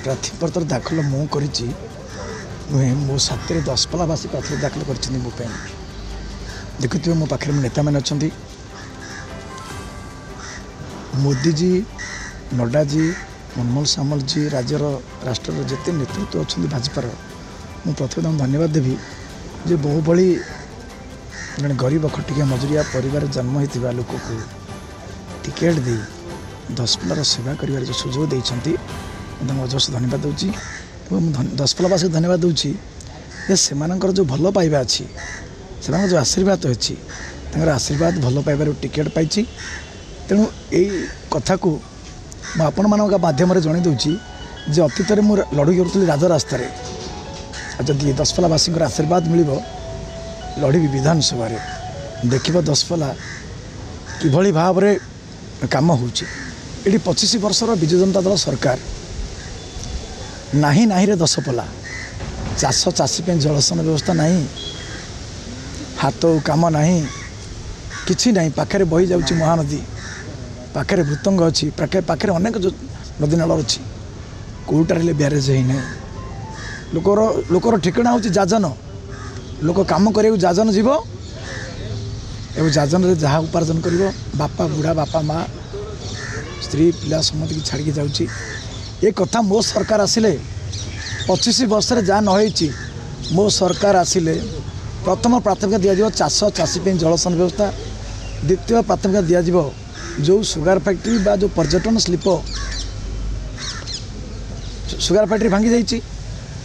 ପ୍ରାର୍ଥୀପତ୍ର ଦାଖଲ ମୁଁ କରିଛି ନୁହେଁ, ମୋ ସାଥିରେ ଦଶପଲ୍ଲାବାସୀ ପ୍ରାର୍ଥୀ ଦାଖଲ କରିଛନ୍ତି ମୋ ପାଇଁ। ଦେଖୁଥିବେ ମୋ ପାଖରେ ନେତାମାନେ ଅଛନ୍ତି, ମୋଦିଜୀ, ନଡ୍ଡାଜୀ, ମନମୋହନ ସାମଲଜୀ, ରାଜ୍ୟର ରାଷ୍ଟ୍ରର ଯେତେ ନେତୃତ୍ୱ ଅଛନ୍ତି ଭାଜପାର, ମୁଁ ପ୍ରଥମେ ତାଙ୍କୁ ଧନ୍ୟବାଦ ଦେବି ଯେ ବହୁଭଳି ଜଣେ ଗରିବ ଖଟିକିଆ ମଜୁରିଆ ପରିବାର ଜନ୍ମ ହୋଇଥିବା ଲୋକକୁ ଟିକେଟ୍ ଦେଇ ଦଶପଲ୍ଲାର ସେବା କରିବାର ଯେଉଁ ସୁଯୋଗ ଦେଇଛନ୍ତି, ମୁଁ ତାଙ୍କୁ ଅଜସ୍ର ଧନ୍ୟବାଦ ଦେଉଛି। ଏବଂ ମୁଁ ଦଶପଲ୍ଲାବାସୀକୁ ଧନ୍ୟବାଦ ଦେଉଛି ଯେ ସେମାନଙ୍କର ଯେଉଁ ଭଲ ପାଇବା ଅଛି, ସେମାନଙ୍କର ଯେଉଁ ଆଶୀର୍ବାଦ ଅଛି, ତାଙ୍କର ଆଶୀର୍ବାଦ ଭଲ ପାଇବାରୁ ଟିକେଟ୍ ପାଇଛି। ତେଣୁ ଏଇ କଥାକୁ ମୁଁ ଆପଣମାନଙ୍କ ମାଧ୍ୟମରେ ଜଣାଇ ଦେଉଛି ଯେ ଅତୀତରେ ମୁଁ ଲଢ଼େଇ କରୁଥିଲି ରାଜରାସ୍ତାରେ, ଆଉ ଯଦି ଦଶପଲ୍ଲାବାସୀଙ୍କର ଆଶୀର୍ବାଦ ମିଳିବ ଲଢ଼ିବି ବିଧାନସଭାରେ। ଦେଖିବ ଦଶପଲ୍ଲା କିଭଳି ଭାବରେ କାମ ହେଉଛି। ଏଠି 25 ବର୍ଷର ବିଜୁ ଜନତା ଦଳ ସରକାର, ନାହିଁ ନାହିଁରେ ଦଶପଲ୍ଲା, ଚାଷୀ ପାଇଁ ଜଳସେଚନ ବ୍ୟବସ୍ଥା ନାହିଁ, ହାତ କାମ ନାହିଁ, କିଛି ନାହିଁ। ପାଖରେ ବହି ଯାଉଛି ମହାନଦୀ, ପାଖରେ ଭୃତଙ୍ଗ ଅଛି, ପାଖରେ ଅନେକ ନଦୀ ନାଳ ଅଛି, କେଉଁଟାରେ ହେଲେ ବ୍ୟାରେଜ ହେଇନାହିଁ। ଲୋକର ଠିକଣା ହେଉଛି ଯାଜନ। ଲୋକ କାମ କରିବାକୁ ଯାଜନ ଯିବ ଏବଂ ଯାଜନରେ ଯାହା ଉପାର୍ଜନ କରିବ, ବାପା ବୁଢ଼ା, ବାପା ମା, ସ୍ତ୍ରୀ ପିଲା ସମସ୍ତଙ୍କୁ ଛାଡ଼ିକି ଯାଉଛି। ଏ କଥା ମୋ ସରକାର ଆସିଲେ 25 ବର୍ଷରେ ଯାହା ନ ହେଇଛି, ମୋ ସରକାର ଆସିଲେ ପ୍ରଥମ ପ୍ରାଥମିକତା ଦିଆଯିବ ଚାଷୀ ପାଇଁ ଜଳସେଚନ ବ୍ୟବସ୍ଥା। ଦ୍ୱିତୀୟ ପ୍ରାଥମିକତା ଦିଆଯିବ ଯେଉଁ ସୁଗାର ଫ୍ୟାକ୍ଟ୍ରି ବା ଯେଉଁ ପର୍ଯ୍ୟଟନ ଶିଳ୍ପ, ସୁଗାର ଫ୍ୟାକ୍ଟ୍ରି ଭାଙ୍ଗି ଯାଇଛି,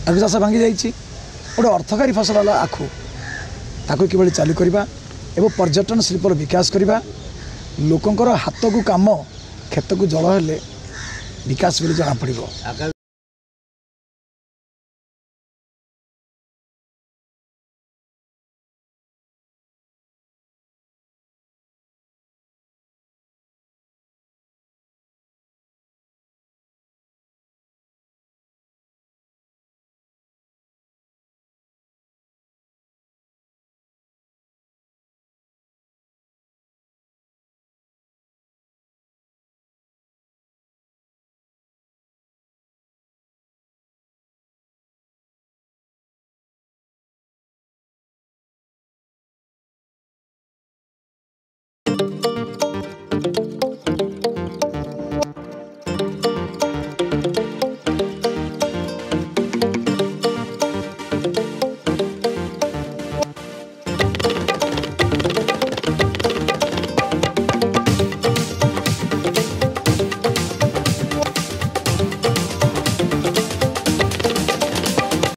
ଆଖୁ ଚାଷ ଭାଙ୍ଗି ଯାଇଛି, ଗୋଟେ ଅର୍ଥକାରୀ ଫସଲ ହେଲା ଆଖୁ, ତାକୁ କିଭଳି ଚାଲୁ କରିବା ଏବଂ ପର୍ଯ୍ୟଟନ ଶିଳ୍ପର ବିକାଶ କରିବା। ଲୋକଙ୍କର ହାତକୁ କାମ, କ୍ଷେତକୁ ଜଳ ହେଲେ ବିକାଶ ବୋଲି ଜଣାପଡ଼ିବ।